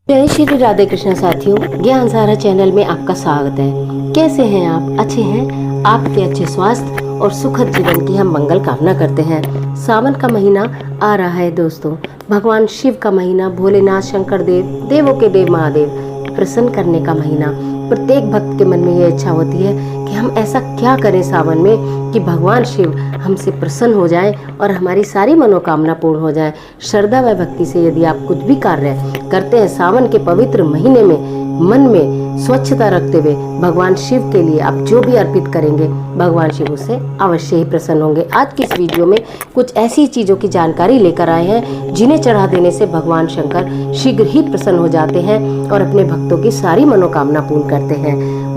जय श्री राधे कृष्ण साथियों, ज्ञान सारा चैनल में आपका स्वागत है। कैसे हैं आप? अच्छे हैं? आपके अच्छे स्वास्थ्य और सुखद जीवन की हम मंगल कामना करते हैं। सावन का महीना आ रहा है दोस्तों। भगवान शिव का महीना, भोलेनाथ शंकर देव, देवों के देव महादेव प्रसन्न करने का महीना। प्रत्येक भक्त के मन में ये इच्छा होती है कि हम ऐसा क्या करें सावन में कि भगवान शिव हमसे प्रसन्न हो जाए और हमारी सारी मनोकामना पूर्ण हो जाए। श्रद्धा व भक्ति से यदि आप कुछ भी कार्य करते हैं सावन के पवित्र महीने में, मन में स्वच्छता रखते हुए भगवान शिव के लिए आप जो भी अर्पित करेंगे, भगवान शिव उससे अवश्य ही प्रसन्न होंगे। आज की इस वीडियो में कुछ ऐसी चीज़ों की जानकारी लेकर आए हैं जिन्हें चढ़ा देने से भगवान शंकर शीघ्र ही प्रसन्न हो जाते हैं और अपने भक्तों की सारी मनोकामना पूर्ण करते हैं।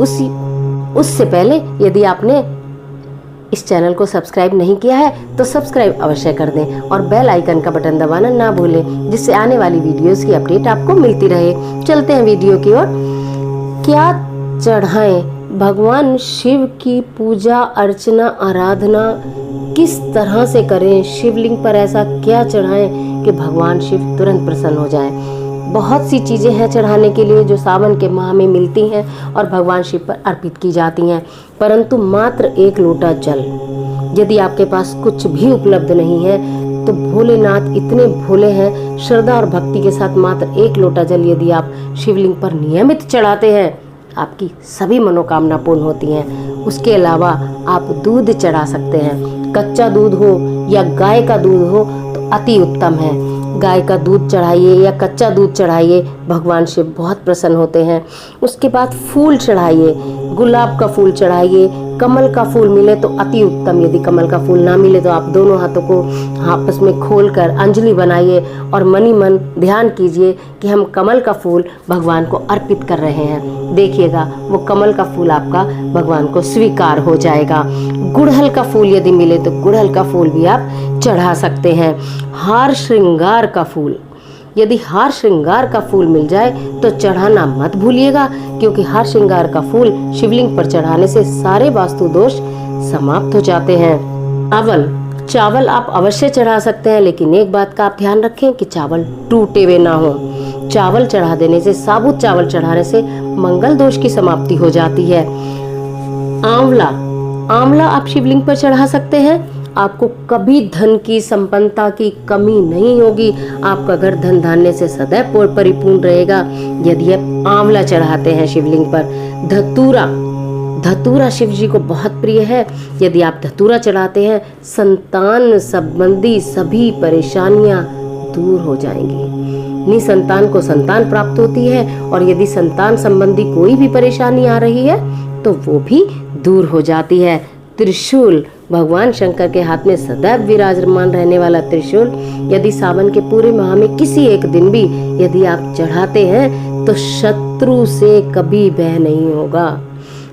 उससे पहले यदि आपने इस चैनल को सब्सक्राइब नहीं किया है तो सब्सक्राइब अवश्य कर दें और बेल आइकन का बटन दबाना ना भूलें, जिससे आने वाली वीडियोस की अपडेट आपको मिलती रहे। चलते हैं वीडियो की ओर। क्या चढ़ाएं? भगवान शिव की पूजा अर्चना आराधना किस तरह से करें? शिवलिंग पर ऐसा क्या चढ़ाएं कि भगवान शिव तुरंत प्रसन्न हो जाए? बहुत सी चीज़ें हैं चढ़ाने के लिए जो सावन के माह में मिलती हैं और भगवान शिव पर अर्पित की जाती हैं, परंतु मात्र एक लोटा जल। यदि आपके पास कुछ भी उपलब्ध नहीं है तो भोलेनाथ इतने भोले हैं, श्रद्धा और भक्ति के साथ मात्र एक लोटा जल यदि आप शिवलिंग पर नियमित चढ़ाते हैं, आपकी सभी मनोकामना पूर्ण होती हैं। उसके अलावा आप दूध चढ़ा सकते हैं। कच्चा दूध हो या गाय का दूध हो तो अति उत्तम है। गाय का दूध चढ़ाइए या कच्चा दूध चढ़ाइए, भगवान शिव बहुत प्रसन्न होते हैं। उसके बाद फूल चढ़ाइए, गुलाब का फूल चढ़ाइए, कमल का फूल मिले तो अति उत्तम। यदि कमल का फूल ना मिले तो आप दोनों हाथों को आपस में खोलकर अंजलि बनाइए और मनी मन ध्यान कीजिए कि हम कमल का फूल भगवान को अर्पित कर रहे हैं। देखिएगा वो कमल का फूल आपका भगवान को स्वीकार हो जाएगा। गुड़हल का फूल यदि मिले तो गुड़हल का फूल भी आप चढ़ा सकते हैं। हार श्रृंगार का फूल, यदि हार श्रृंगार का फूल मिल जाए तो चढ़ाना मत भूलिएगा, क्योंकि हार श्रृंगार का फूल शिवलिंग पर चढ़ाने से सारे वास्तु दोष समाप्त हो जाते हैं। चावल आप अवश्य चढ़ा सकते हैं, लेकिन एक बात का आप ध्यान रखें कि चावल टूटे हुए ना हो। चावल चढ़ा देने से, साबुत चावल चढ़ाने से मंगल दोष की समाप्ति हो जाती है। आंवला आप शिवलिंग पर चढ़ा सकते हैं। आपको कभी धन की, संपन्नता की कमी नहीं होगी। आपका घर धन धान्य से सदैव परिपूर्ण रहेगा यदि आप आंवला चढ़ाते हैं शिवलिंग पर। धतूरा शिव जी को बहुत प्रिय है। यदि आप धतूरा चढ़ाते हैं, संतान संबंधी सभी परेशानियां दूर हो जाएंगी। निसंतान को संतान प्राप्त होती है और यदि संतान संबंधी कोई भी परेशानी आ रही है तो वो भी दूर हो जाती है। त्रिशूल, भगवान शंकर के हाथ में सदैव विराजमान रहने वाला त्रिशूल यदि सावन के पूरे माह में किसी एक दिन भी यदि आप चढ़ाते हैं तो शत्रु से कभी भय नहीं होगा।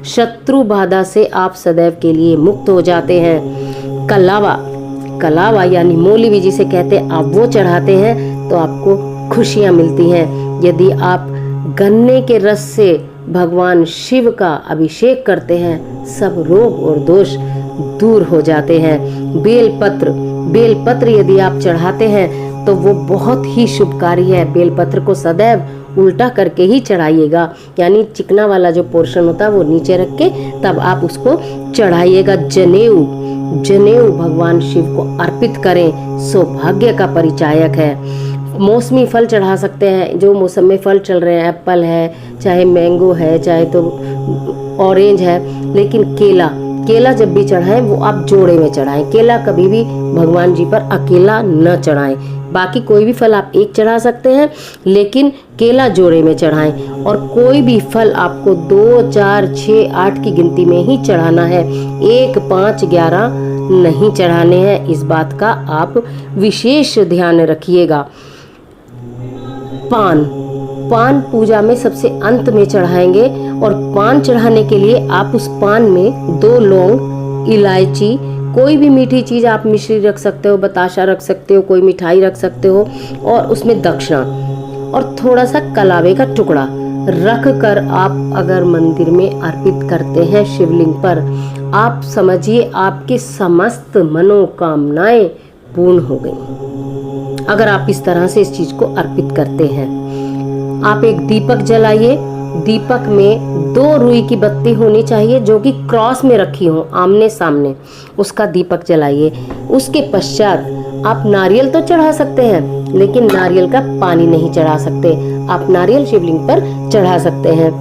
शत्रु बाधा से आप सदैव के लिए मुक्त हो जाते हैं। कलावा यानी मोली भी जिसे कहते हैं, आप वो चढ़ाते हैं तो आपको खुशियां मिलती हैं। यदि आप गन्ने के रस से भगवान शिव का अभिषेक करते हैं, सब रोग और दोष दूर हो जाते हैं। बेलपत्र यदि आप चढ़ाते हैं तो वो बहुत ही शुभकारी है। बेलपत्र को सदैव उल्टा करके ही चढ़ाइएगा, यानी चिकना वाला जो पोर्शन होता है वो नीचे रख के तब आप उसको चढ़ाइएगा। जनेऊ भगवान शिव को अर्पित करें, सौभाग्य का परिचायक है। मौसमी फल चढ़ा सकते हैं, जो मौसम में फल चल रहे हैं, एप्पल है, चाहे मैंगो है, चाहे तो ऑरेंज है, लेकिन केला जब भी चढ़ाएं वो आप जोड़े में चढ़ाएं। केला कभी भी भगवान जी पर अकेला न चढ़ाएं। बाकी कोई भी फल आप एक चढ़ा सकते हैं, लेकिन केला जोड़े में चढ़ाएं। और कोई भी फल आपको 2, 4, 6, 8 की गिनती में ही चढ़ाना है। 1, 5, 11 नहीं चढ़ाने हैं। इस बात का आप विशेष ध्यान रखिएगा। पान पूजा में सबसे अंत में चढ़ाएंगे और पान चढ़ाने के लिए आप उस पान में 2 लौंग, इलायची, कोई भी मीठी चीज आप मिश्री रख सकते हो, बताशा रख सकते हो, कोई मिठाई रख सकते हो, और उसमें दक्षिणा और थोड़ा सा कलावे का टुकड़ा रख कर आप अगर मंदिर में अर्पित करते हैं शिवलिंग पर, आप समझिए आपकी समस्त मनोकामनाएं पूर्ण हो गई, अगर आप इस तरह से इस चीज को अर्पित करते हैं। आप एक दीपक जलाइए। दीपक में 2 रुई की बत्ती होनी चाहिए जो कि क्रॉस में रखी हो, आमने सामने, उसका दीपक जलाइए। उसके पश्चात आप नारियल तो चढ़ा सकते हैं, लेकिन नारियल का पानी नहीं चढ़ा सकते। आप नारियल शिवलिंग पर चढ़ा सकते हैं।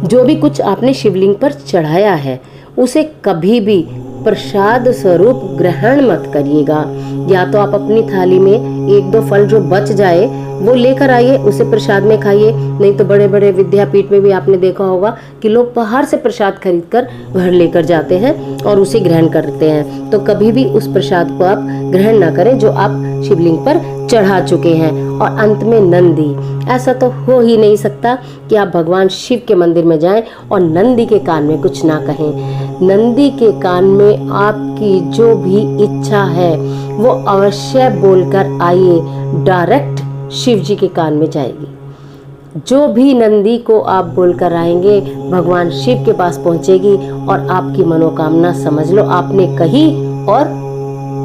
जो भी कुछ आपने शिवलिंग पर चढ़ाया है उसे कभी भी प्रसाद स्वरूप ग्रहण मत करिएगा। या तो आप अपनी थाली में 1-2 फल जो बच जाए वो लेकर आइए, उसे प्रसाद में खाइए। नहीं तो बड़े बड़े विद्यापीठ में भी आपने देखा होगा कि लोग बाहर से प्रसाद खरीदकर घर लेकर जाते हैं और उसे ग्रहण करते हैं। तो कभी भी उस प्रसाद को आप ग्रहण ना करें जो आप शिवलिंग पर चढ़ा चुके हैं। और अंत में नंदी, ऐसा तो हो ही नहीं सकता कि आप भगवान शिव के मंदिर में जाएं और नंदी के कान में कुछ ना कहें। नंदी के कान में आपकी जो भी इच्छा है वो अवश्य बोलकर आइए, डायरेक्ट शिव जी के कान में जाएगी। जो भी नंदी को आप बोलकर आएंगे भगवान शिव के पास पहुंचेगी और आपकी मनोकामना समझ लो आपने कही और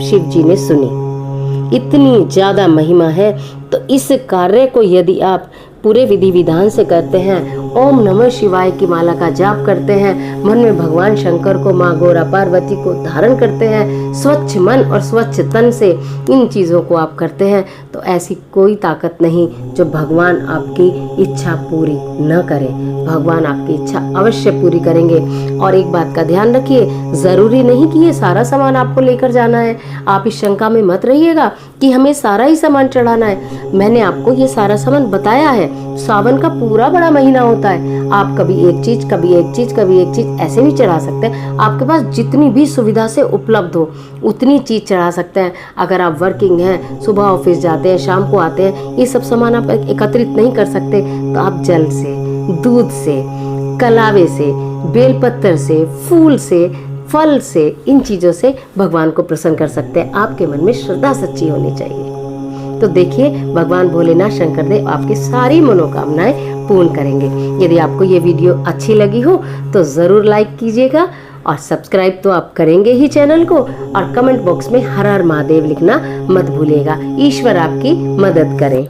शिव जी ने सुनी। इतनी ज्यादा महिमा है। तो इस कार्य को यदि आप पूरे विधि विधान से करते हैं, ओम नमः शिवाय की माला का जाप करते हैं, मन में भगवान शंकर को, माँ गौरा पार्वती को धारण करते हैं, स्वच्छ मन और स्वच्छ तन से इन चीज़ों को आप करते हैं, तो ऐसी कोई ताकत नहीं जो भगवान आपकी इच्छा पूरी न करे। भगवान आपकी इच्छा अवश्य पूरी करेंगे। और एक बात का ध्यान रखिए, ज़रूरी नहीं कि ये सारा सामान आपको लेकर जाना है। आप इस शंका में मत रहिएगा कि हमें सारा ही सामान चढ़ाना है। मैंने आपको ये सारा सामान बताया है। सावन का पूरा बड़ा महीना होता है। आप कभी एक चीज, कभी एक चीज, कभी एक चीज ऐसे भी चढ़ा सकते हैं। आपके पास जितनी भी सुविधा से उपलब्ध हो उतनी चीज चढ़ा सकते हैं। अगर आप वर्किंग हैं, सुबह ऑफिस जाते हैं, शाम को आते हैं, ये सब सामान आप एकत्रित नहीं कर सकते, तो आप जल से, दूध से, कलावे से, बेलपत्र से, फूल से, फल से, इन चीजों से भगवान को प्रसन्न कर सकते हैं। आपके मन में श्रद्धा सच्ची होनी चाहिए। तो देखिए, भगवान भोलेनाथ शंकर देव आपकी सारी मनोकामनाएं पूर्ण करेंगे। यदि आपको ये वीडियो अच्छी लगी हो तो ज़रूर लाइक कीजिएगा और सब्सक्राइब तो आप करेंगे ही चैनल को, और कमेंट बॉक्स में हर हर महादेव लिखना मत भूलिएगा। ईश्वर आपकी मदद करें।